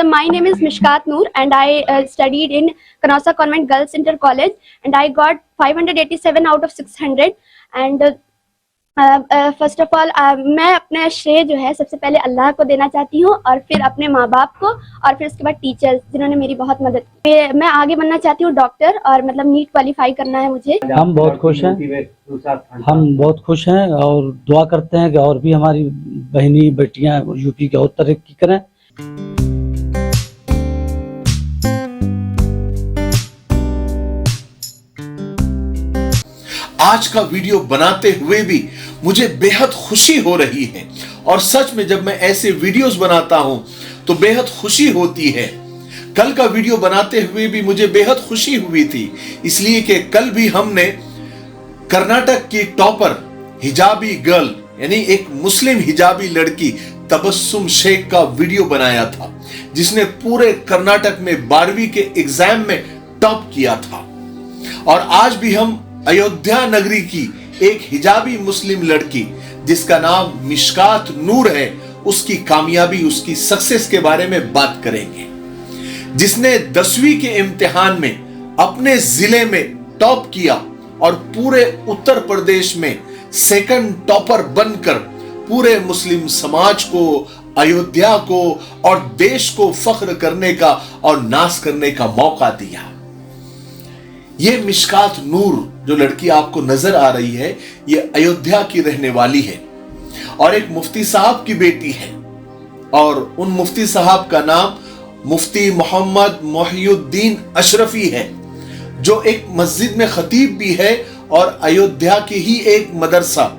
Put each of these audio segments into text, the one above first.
my name is Mishkat Noor, and I studied in Canossa Convent Girls Inter College, and I got 587 out of 600. And first of all, میں اپنا شے جو ہے سب سے پہلے اللہ کو دینا چاہتی ہوں، اور پھر اپنے ماں باپ کو، اور پھر اس کے بعد ٹیچرز جنہوں نے میری بہت مدد کی. میں آگے بننا چاہتی ہوں ڈاکٹر، اور مطلب نیٹ کوالیفائی کرنا ہے مجھے. ہم بہت خوش ہیں اور دعا کرتے ہیں کہ اور بھی ہماری بہنی بیٹیاں یو پی کے اور ترقی کریں. آج کا ویڈیو بناتے ہوئے بھی مجھے بہت خوشی ہو رہی ہے، اور سچ میں جب میں ایسے ویڈیوز بناتا ہوں تو بہت خوشی ہوتی ہے. کل کا ویڈیو بناتے ہوئے بھی مجھے بہت خوشی ہوئی تھی، اس لیے کہ کل بھی ہم نے کرناٹک کی ٹاپر حجابی گرل یعنی ایک مسلم حجابی لڑکی تبسم شیخ کا ویڈیو بنایا تھا، جس نے پورے کرناٹک میں 12ویں کے ایگزام میں ٹاپ کیا تھا. اور آج بھی ہم ایودھیا نگری کی ایک حجابی مسلم لڑکی جس کا نام مشکات نور ہے، اس کی کامیابی، اس کی سکسس کے بارے میں بات کریں گے، جس نے 10ویں کے امتحان میں اپنے ضلع میں ٹاپ کیا اور پورے اتر پردیش میں سیکنڈ ٹاپر بن کر پورے مسلم سماج کو، ایودھیا کو اور دیش کو فخر کرنے کا اور ناز کرنے کا موقع دیا. یہ مشکات نور جو لڑکی آپ کو نظر آ رہی ہے، یہ ایودھیا کی رہنے والی ہے اور ایک مفتی صاحب کی بیٹی ہے، اور ان مفتی صاحب کا نام مفتی محمد محی الدین اشرفی ہے، جو ایک مسجد میں خطیب بھی ہے اور ایودھیا کی ہی ایک مدرسہ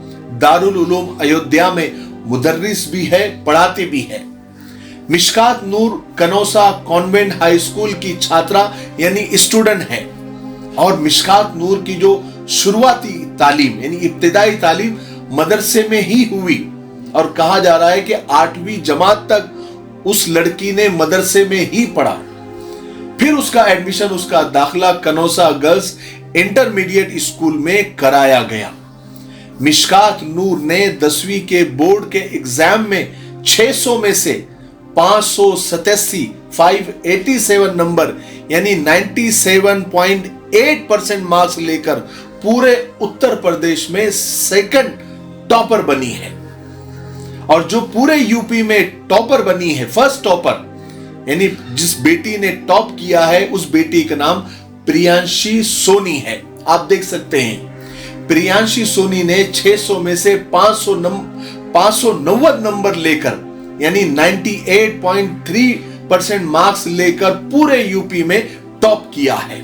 دارالعلوم ایودھیا میں مدرس بھی ہے، پڑھاتے بھی ہے. مشکات نور کنوسا کانوینٹ ہائی اسکول کی چھاترا یعنی اسٹوڈنٹ ہے، اور مشکات نور کی جو شروعاتی تعلیم یعنی ابتدائی تعلیم مدرسے میں ہی ہوئی، اور کہا جا رہا ہے کہ 8ویں جماعت تک اس لڑکی نے مدرسے میں ہی پڑھا. پھر اس کا ایڈمیشن، اس کا داخلہ کنوسا گرلز انٹرمیڈیٹ اسکول میں کرایا گیا. مشکات نور نے 10ویں کے بورڈ کے ایگزام میں 600 میں سے 587 نمبر یعنی 97.8% مارکس لے کر پورے اتر پردیش میں سیکنڈ ٹاپر بنی ہے. اور جو پورے یو پی میں ٹاپر بنی ہے، فرسٹ ٹاپر یعنی جس بیٹی نے ٹاپ کیا ہے، اس بیٹی کا نام پریانشی سونی ہے. آپ دیکھ سکتے ہیں پریانشی سونی نے 600 میں سے 590 نمبر لے کر یعنی 98.3% مارکس لے کر پورے یو پی میں ٹاپ کیا ہے.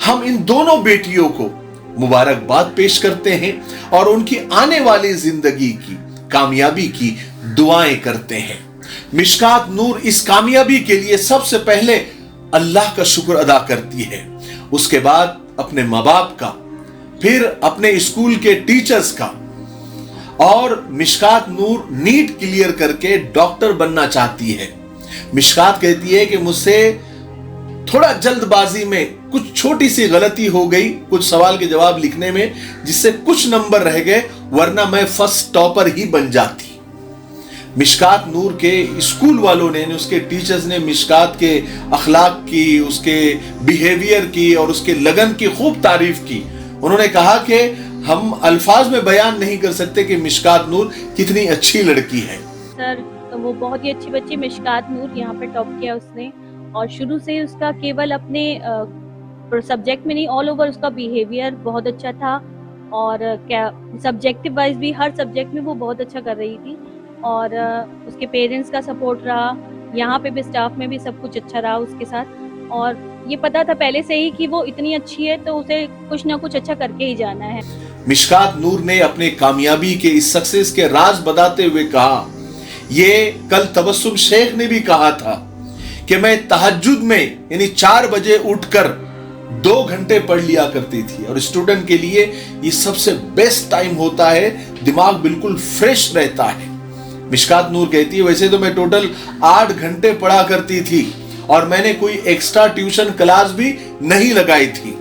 ہم ان دونوں بیٹیوں کو مبارکباد پیش کرتے ہیں اور ان کی آنے والی زندگی کی کامیابی کی دعائیں کرتے ہیں. مشکات نور اس کامیابی کے لیے سب سے پہلے اللہ کا شکر ادا کرتی ہے، اس کے بعد اپنے ماں باپ کا، پھر اپنے اسکول کے ٹیچرز کا. اور مشکات نور نیٹ کلیئر کر کے ڈاکٹر بننا چاہتی ہے. مشکات کہتی ہے کہ مجھ سے تھوڑا جلد بازی میں کچھ چھوٹی سی غلطی ہو گئی کچھ سوال کے جواب لکھنے میں، جس سے کچھ نمبر رہ گئے، ورنہ میں فرسٹ ٹاپر ہی بن جاتی. مشکات نور کے اسکول والوں نے، اس کے ٹیچرز نے مشکات کے اخلاق کی، اس کے بیہیویئر کی اور اس کے لگن کی خوب تعریف کی. انہوں نے کہا کہ ہم الفاظ میں بیان نہیں کر سکتے کہ مشکات نور کتنی اچھی لڑکی ہے. سر وہ بہت ہی اچھی بچی مشکات نور، یہاں پہ ٹاپ کیا اس نے، اور شروع سے اس کا کیول اپنے سبجیکٹ میں نہیں، آل اوور اس کا بیہیویئر بہت اچھا تھا، اور سبجیکٹیو وائز بھی ہر سبجیکٹ میں وہ بہت اچھا کر رہی تھی. اور اس کے پیرنٹس کا سپورٹ رہا، یہاں پہ بھی اسٹاف میں بھی سب کچھ اچھا رہا اس کے ساتھ، اور یہ پتا تھا پہلے سے ہی کہ وہ اتنی اچھی ہے تو اسے کچھ نہ کچھ اچھا کر کے ہی جانا ہے. مشکات نور نے اپنے کامیابی کے اس سکسیس کے راز بتاتے ہوئے کہا، یہ کل تبسم شیخ نے بھی کہا تھا کہ میں تہجد میں یعنی 4 بجے اٹھ کر 2 گھنٹے پڑھ لیا کرتی تھی، اور اسٹوڈنٹ کے لیے یہ سب سے بیسٹ ٹائم ہوتا ہے، دماغ بالکل فریش رہتا ہے. مشکات نور کہتی ہے ویسے تو میں ٹوٹل 8 گھنٹے پڑھا کرتی تھی، اور میں نے کوئی ایکسٹرا ٹیوشن کلاس بھی نہیں لگائی تھی،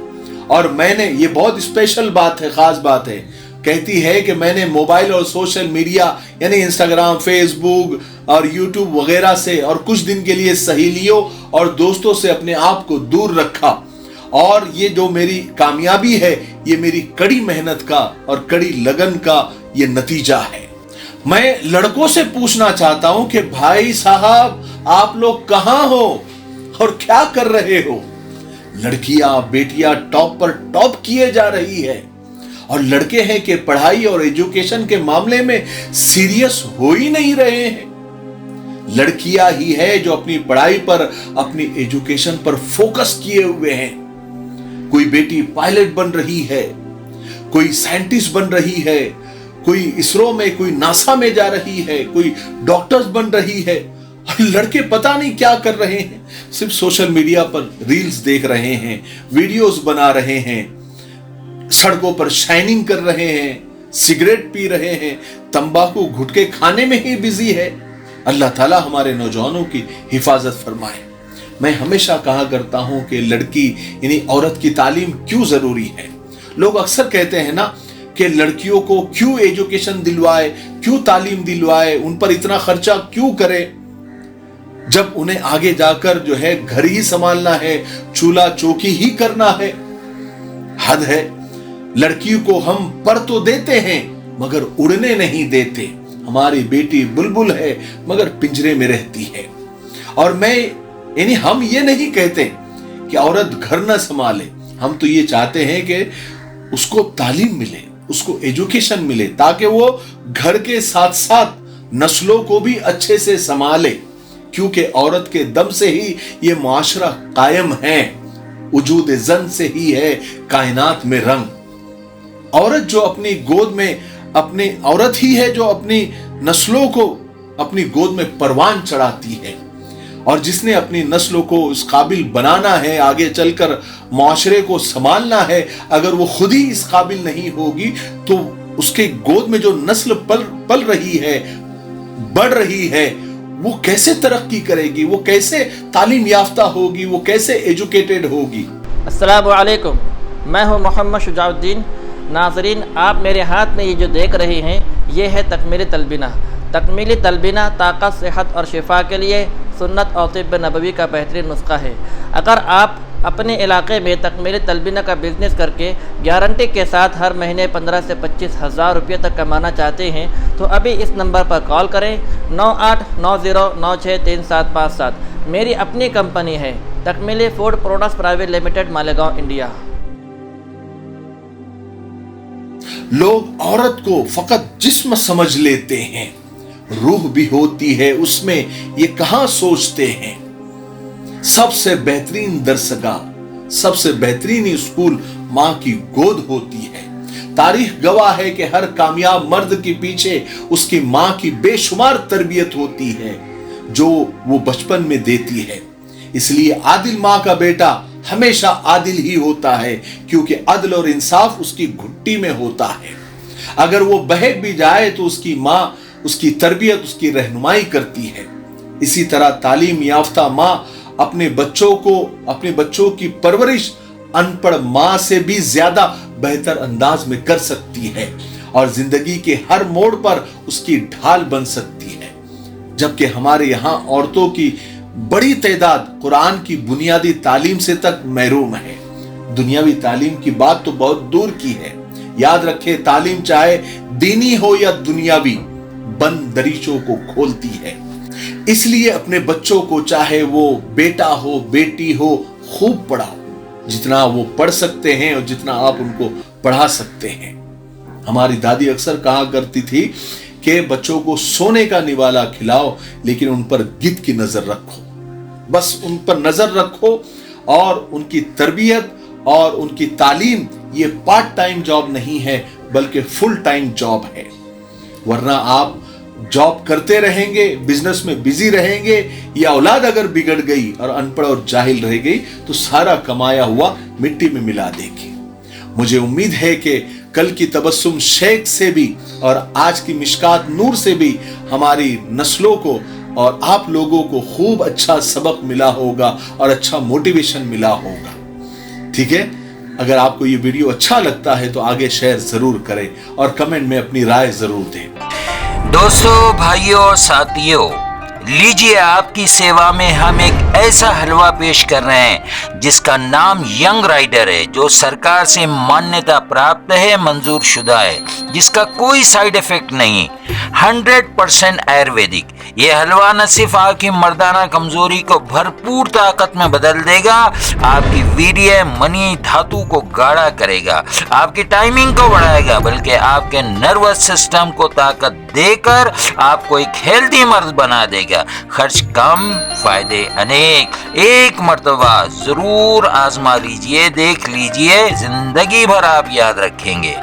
اور میں نے، یہ بہت اسپیشل بات ہے، خاص بات ہے، कहती है कि मैंने मोबाइल और सोशल मीडिया यानी इंस्टाग्राम, फेसबुक और यूट्यूब वगैरह से और कुछ दिन के लिए सहेलियों और दोस्तों से अपने आप को दूर रखा, और ये जो मेरी कामयाबी है ये मेरी कड़ी मेहनत का और कड़ी लगन का ये नतीजा है। मैं लड़कों से पूछना चाहता हूं कि भाई साहब आप लोग कहां हो और क्या कर रहे हो? लड़कियां बेटियां टॉप पर टॉप किए जा रही है, और लड़के हैं कि पढ़ाई और एजुकेशन के मामले में सीरियस हो ही नहीं रहे हैं। लड़कियां ही है जो अपनी पढ़ाई पर, अपनी एजुकेशन पर फोकस किए हुए हैं। कोई बेटी पायलट बन रही है, कोई साइंटिस्ट बन रही है, कोई इसरो में, कोई नासा में जा रही है, कोई डॉक्टर्स बन रही है, और लड़के पता नहीं क्या कर रहे हैं, सिर्फ सोशल मीडिया पर रील्स देख रहे हैं, वीडियोस बना रहे हैं, सड़कों पर शाइनिंग कर रहे हैं, सिगरेट पी रहे हैं, तंबाकू गुटखे खाने में ही बिजी है। अल्लाह ताला हमारे नौजवानों की हिफाजत फरमाए। मैं हमेशा कहा करता हूं कि लड़की यानी औरत की तालीम क्यों जरूरी है। लोग अक्सर कहते हैं ना कि लड़कियों को क्यों एजुकेशन दिलवाए, क्यों तालीम दिलवाए, उन पर इतना खर्चा क्यों करे, जब उन्हें आगे जाकर जो है घर ही संभालना है, चूल्हा चौकी ही करना है। हद है। लड़की को हम पर तो देते हैं मगर उड़ने नहीं देते। हमारी बेटी बुलबुल है मगर पिंजरे में रहती है। और मैं यानी हम ये नहीं कहते कि औरत घर न संभाले, हम तो ये चाहते हैं कि उसको तालीम मिले, उसको एजुकेशन मिले, ताकि वो घर के साथ साथ नस्लों को भी अच्छे से संभाले, क्योंकि औरत के दम से ही ये मुआशरा कायम है। वजूद जन से ही है कायनात में रंग। औरत जो अपनी गोद में औरत ही है जो अपनी नस्लों को अपनी गोद में परवान चढ़ाती है, और जिसने अपनी नस्लों को इस काबिल बनाना है, आगे चलकर मुआशरे को संभालना है। अगर वो खुद ही इस काबिल नहीं होगी तो उसके गोद में जो नस्ल पल रही है, बढ़ रही है, वो कैसे तरक्की करेगी, वो कैसे तालीम याफ्ता होगी, वो कैसे एजुकेटेड होगी। अस्सलामु अलैकुम, मैं हूं मोहम्मद शुजाउद्दीन। नाज़रीन, आप मेरे हाथ में ये जो देख रहे हैं ये है तकमीली तलबीना। तकमीली तलबीना ताकत, सेहत और शिफा के लिए सुन्नत और तिब्ब नबवी का बेहतरीन नुस्खा है। अगर आप अपने इलाके में तकमीली तलबीना का बिज़नेस करके गारंटी के साथ हर महीने 15 से 25 हज़ार रुपये तक कमाना चाहते हैं तो अभी इस नंबर पर कॉल करें 9890963757। मेरी अपनी कंपनी है Takmeeli food products private limited, Malegaon, India. लोग औरत को फकत जिस्म समझ लेते हैं, रूह भी होती है उसमें, ये कहां सोचते हैं। सबसे बेहतरीन दरसगाह, सबसे बेहतरीन स्कूल मां की गोद होती है। तारीख गवाह है कि हर कामयाब मर्द के पीछे उसकी मां की बेशुमार तरबियत होती है जो वो बचपन में देती है। इसलिए आदिल मां का बेटा हमेशा आदिल ही होता है, क्योंकि अदल और इंसाफ उसकी घुट्टी में होता है। अगर वो बहक भी जाए तो उसकी मां उसकी तरबियत, उसकी रहनुमाई करती है। इसी तरह तालीम याफ्ता मां अपने बच्चों की परवरिश अनपढ़ मां से भी ज्यादा बेहतर अंदाज में कर सकती है, और जिंदगी के हर मोड़ पर उसकी ढाल बन सकती है। जबकि हमारे यहाँ औरतों की बड़ी तादाद कुरान की बुनियादी तालीम से तक महरूम है। दुनियावी तालीम की बात तो बहुत दूर की है। याद रखे, तालीम चाहे दीनी हो या दुनियावी, बंद दरीचों को खोलती है। इसलिए अपने बच्चों को, चाहे वो बेटा हो बेटी हो, खूब पढ़ाओ, जितना वो पढ़ सकते हैं और जितना आप उनको पढ़ा सकते हैं। हमारी दादी अक्सर कहा करती थी कि बच्चों को सोने का निवाला खिलाओ, लेकिन उन पर गिद्ध की नजर रखो। बस उन पर नजर रखो, और उनकी तरबियत और उनकी तालीम ये पार्ट टाइम जॉब नहीं है बल्कि फुल टाइम जॉब है। वरना आप जॉब करते रहेंगे, बिजनेस में बिजी रहेंगे, या औलाद अगर बिगड़ गई और अनपढ़ और जाहिल रह गई तो सारा कमाया हुआ मिट्टी में मिला देगी। मुझे उम्मीद है कि कल की तबस्सुम शेख से भी और आज की मिशकात नूर से भी हमारी नस्लों को और आप लोगों को खूब अच्छा सबक मिला होगा और अच्छा मोटिवेशन मिला होगा। ठीक है, अगर आपको ये वीडियो अच्छा लगता है तो आगे शेयर जरूर करें और कमेंट में अपनी राय जरूर दें। दोस्तों, भाइयों और साथियों, लीजिए आपकी सेवा में हम एक ऐसा हलवा पेश कर रहे हैं जिसका नाम यंग राइडर है, जो सरकार से मान्यता प्राप्त है, मंजूर शुदा है, जिसका कोई साइड इफेक्ट नहीं, 100% आयुर्वेदिक। ये हलवा न सिर्फ आपकी मर्दाना कमजोरी को भरपूर ताकत में बदल देगा, आपकी वीर्य मनी धातु को गाढ़ा करेगा, आपकी टाइमिंग को बढ़ाएगा, बल्कि आपके नर्वस सिस्टम को ताकत देकर आपको एक हेल्दी मर्द बना देगा। खर्च कम, फायदे अनेक। एक मर्तबा जरूर आजमा लीजिए, देख लीजिए, जिंदगी भर आप याद रखेंगे।